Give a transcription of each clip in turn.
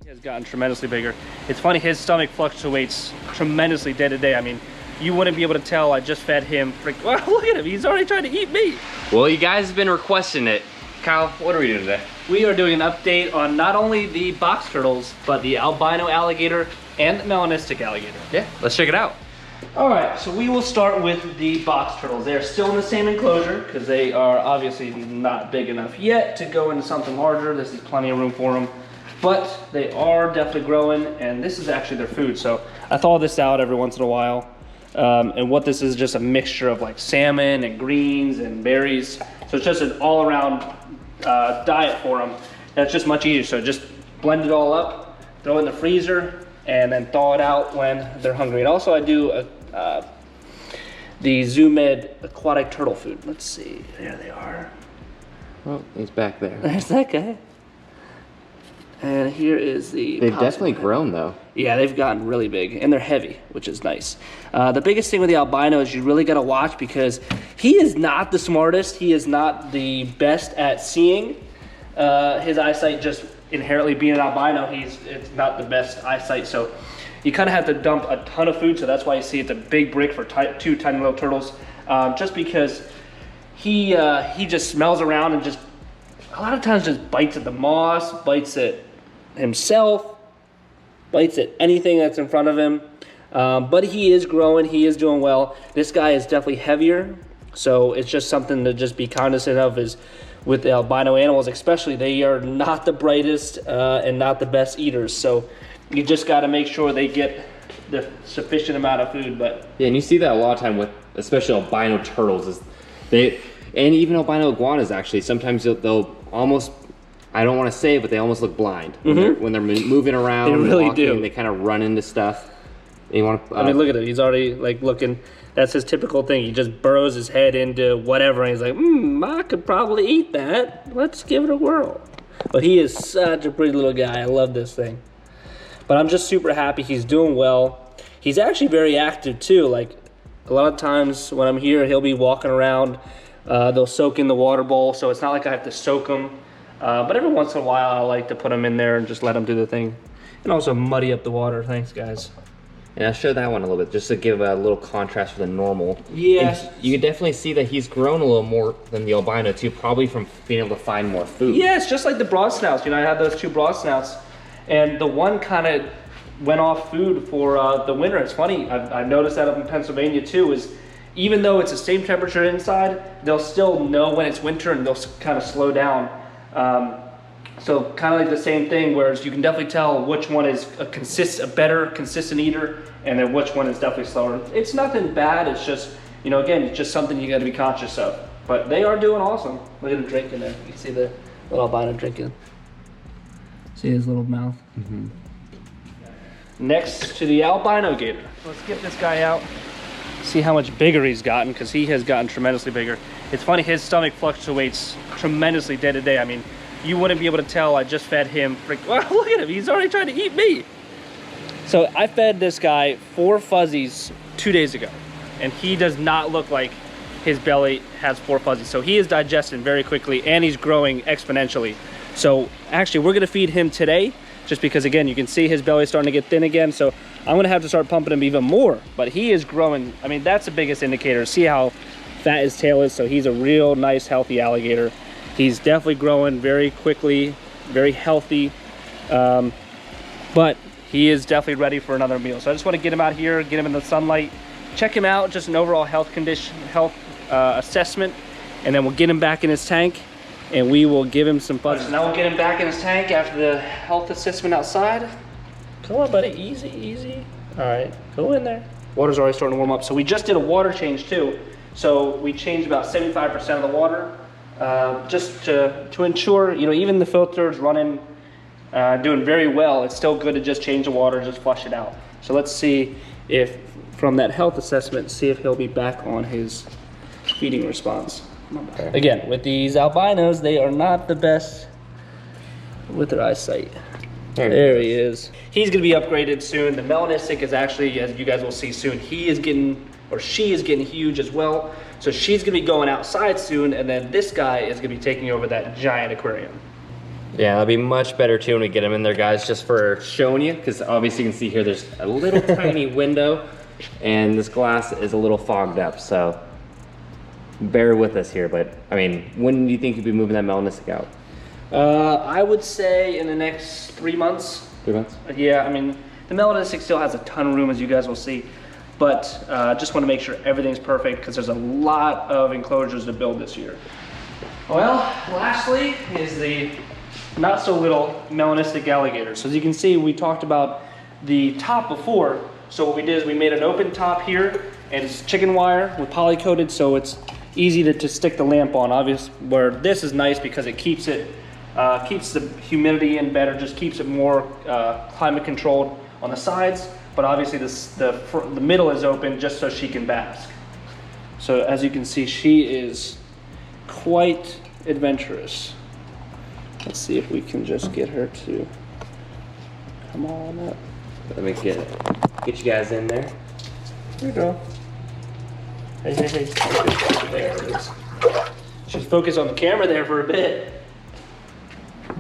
He has gotten tremendously bigger. It's funny, his stomach fluctuates tremendously day to day. I mean, you wouldn't be able to tell. I just fed him. Wow, look at him. He's already trying to eat me. Well, you guys have been requesting it. Kyle, what are we doing today? We are doing an update on not only the box turtles, but the albino alligator and the melanistic alligator. Yeah, let's check it out. All right, so we will start with the box turtles. They are still in the same enclosure because they are obviously not big enough yet to go into something larger. This is plenty of room for them, but they are definitely growing, and this is actually their food. So I thaw this out every once in a while. And what this is just a mixture of like salmon and greens and berries. So it's just an all-around diet for them. That's just much easier. So just blend it all up, throw it in the freezer, and then thaw it out when they're hungry. And also I do the ZooMed aquatic turtle food. Let's see, there they are. Oh, he's back there. There's that guy. And here is the... They've definitely grown though. Yeah, they've gotten really big, and they're heavy, which is nice. The biggest thing with the albino is you really gotta watch because he is not the smartest. He is not the best at seeing. His eyesight just inherently being an albino, it's not the best eyesight. So you kind of have to dump a ton of food. So that's why you see it's a big brick for two tiny little turtles. Just because he just smells around and just a lot of times just bites at the moss, bites at himself, bites at anything that's in front of him. But he is growing, he is doing well. This guy is definitely heavier, so it's just something to just be cognizant of is with the albino animals especially, they are not the brightest and not the best eaters. So you just got to make sure they get the sufficient amount of food. But yeah, and you see that a lot of time with especially albino turtles is and even albino iguanas actually, sometimes they'll almost, I don't want to say it, but they almost look blind when they're moving around. They really walking, do. They kind of run into stuff. And you want to, I mean, look at him. He's already like looking. That's his typical thing. He just burrows his head into whatever, and he's like, I could probably eat that. Let's give it a whirl. But he is such a pretty little guy. I love this thing. But I'm just super happy he's doing well. He's actually very active too. Like a lot of times when I'm here, he'll be walking around. They'll soak in the water bowl, so it's not like I have to soak them. But every once in a while, I like to put them in there and just let them do the thing. And also muddy up the water. Thanks, guys. And I'll show that one a little bit, just to give a little contrast for the normal. Yes. And you can definitely see that he's grown a little more than the albino too, probably from being able to find more food. Yeah, it's just like the broad snouts. You know, I had those two broad snouts, and the one kind of went off food for the winter. It's funny, I've noticed that up in Pennsylvania too, is even though it's the same temperature inside, they'll still know when it's winter and they'll kind of slow down. So kind of like the same thing, whereas you can definitely tell which one is a better consistent eater, and then which one is definitely slower. It's nothing bad, it's just, you know, again, it's just something you got to be conscious of. But they are doing awesome. Look at him drinking there. You can see the little albino drinking. See his little mouth? Next to the albino gator. Let's get this guy out. See how much bigger he's gotten, because he has gotten tremendously bigger. It's funny, his stomach fluctuates tremendously day to day. I mean, you wouldn't be able to tell. I just fed him. Wow, look at him. He's already trying to eat me. So I fed this guy 4 fuzzies 2 days ago, and he does not look like his belly has 4 fuzzies. So he is digesting very quickly, and he's growing exponentially. So actually, we're gonna feed him today, just because again, you can see his belly starting to get thin again. So I'm gonna have to start pumping him even more, but he is growing. I mean, that's the biggest indicator. See how fat his tail is? So he's a real nice, healthy alligator. He's definitely growing very quickly, very healthy, but he is definitely ready for another meal. So I just want to get him out here, get him in the sunlight, check him out, just an overall health assessment, and then we'll get him back in his tank, and we will give him some fuzzies. So now we'll get him back in his tank after the health assessment outside. Come on, buddy, easy, easy. All right, go in there. Water's already starting to warm up. So we just did a water change too. So we changed about 75% of the water. Just to ensure, you know, even the filter's running, doing very well, it's still good to just change the water, just flush it out. So let's see if, from that health assessment, see if he'll be back on his feeding response. Okay. Again, with these albinos, they are not the best with their eyesight. There he is. He's gonna be upgraded soon. The melanistic is actually, as you guys will see soon, he is getting, or she is getting huge as well. So she's gonna be going outside soon, and then this guy is gonna be taking over that giant aquarium. Yeah, that'll be much better too when we get them in there, guys, just for showing you, because obviously you can see here there's a little tiny window and this glass is a little fogged up, so bear with us here. But I mean, when do you think you'll be moving that Melanistic out? I would say in the next 3 months. 3 months? Yeah, I mean, the Melanistic still has a ton of room, as you guys will see, but just want to make sure everything's perfect because there's a lot of enclosures to build this year. Well, lastly is the not so little Melanistic alligator. So as you can see, we talked about the top before. So what we did is we made an open top here, and it's chicken wire with poly coated, so it's easy to stick the lamp on. Obviously, where this is nice because it keeps it keeps the humidity in better, just keeps it more climate controlled on the sides. But obviously the middle is open just so she can bask. So as you can see, she is quite adventurous. Let's see if we can just get her to come on up. Let me get you guys in there. Here we go. Hey, hey, hey. There it is. She's focused on the camera there for a bit.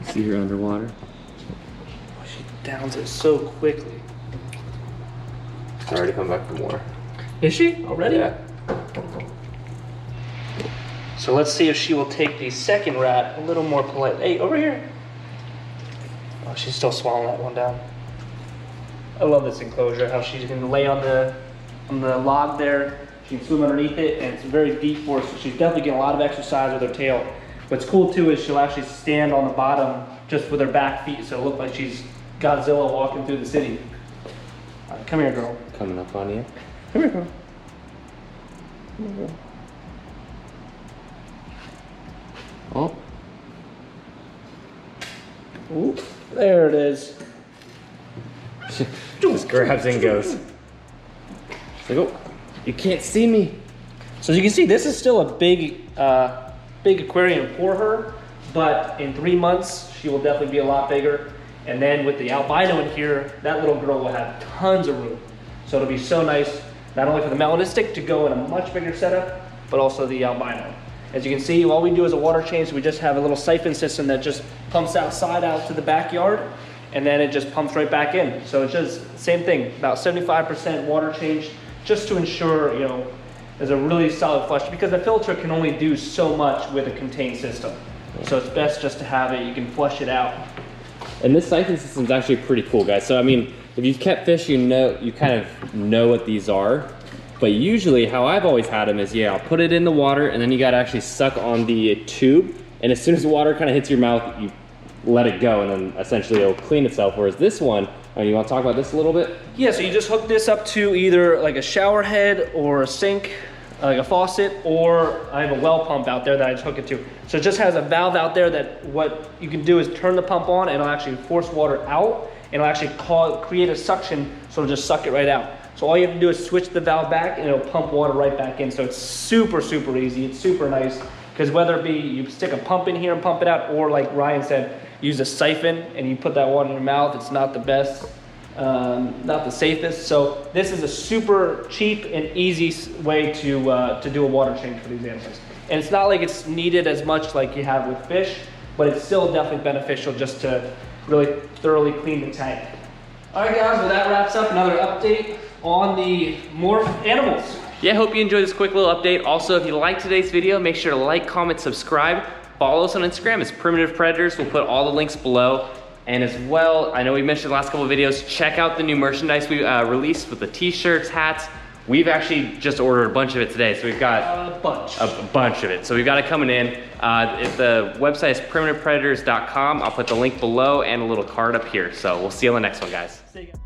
See her underwater. She downs it so quickly. She's already come back for more. Is she already? Yeah. So let's see if she will take the second rat a little more polite. Hey, over here. Oh, she's still swallowing that one down. I love this enclosure, how she can lay on the log there. She can swim underneath it, and it's very deep for her, so she's definitely getting a lot of exercise with her tail. What's cool too is she'll actually stand on the bottom just with her back feet, so it'll look like she's Godzilla walking through the city. All right, come here, girl. Coming up on you. Come here, girl. Come here, girl. Oh. Ooh, there it is. Just grabs and goes. It's like, oh, you can't see me. So as you can see, this is still a big aquarium for her, but in 3 months, she will definitely be a lot bigger. And then with the albino in here, that little girl will have tons of room. So it'll be so nice, not only for the Melanistic to go in a much bigger setup, but also the albino. As you can see, all we do is a water change. We just have a little siphon system that just pumps outside out to the backyard, and then it just pumps right back in. So it's just the same thing, about 75% water change, just to ensure, you know, there's a really solid flush, because the filter can only do so much with a contained system. So it's best just to have it, you can flush it out. And this siphon system is actually pretty cool, guys. So I mean, if you've kept fish, you kind of know what these are. But usually how I've always had them is, yeah, I'll put it in the water and then you gotta actually suck on the tube. And as soon as the water kind of hits your mouth, you let it go and then essentially it'll clean itself. Whereas this one, you wanna talk about this a little bit? Yeah, so you just hook this up to either like a shower head or a sink, like a faucet, or I have a well pump out there that I just hook it to. So it just has a valve out there that what you can do is turn the pump on and it'll actually force water out and it'll actually create a suction, so it'll just suck it right out. So all you have to do is switch the valve back and it'll pump water right back in. So it's super, super easy. It's super nice, because whether it be you stick a pump in here and pump it out, or like Ryan said, use a siphon and you put that water in your mouth, it's not the best, not the safest. So this is a super cheap and easy way to do a water change for these animals. And it's not like it's needed as much like you have with fish, but it's still definitely beneficial just to really thoroughly clean the tank. All right, guys, well, that wraps up another update on the Morph animals. Yeah, hope you enjoyed this quick little update. Also, if you liked today's video, make sure to like, comment, subscribe. Follow us on Instagram. It's Primitive Predators. We'll put all the links below. And as well, I know we mentioned the last couple of videos, check out the new merchandise we released with the t-shirts, hats. We've actually just ordered a bunch of it today, so we've got a bunch of it. So we've got it coming in. If the website is primitivepredators.com. I'll put the link below and a little card up here. So we'll see you on the next one, guys. See you guys.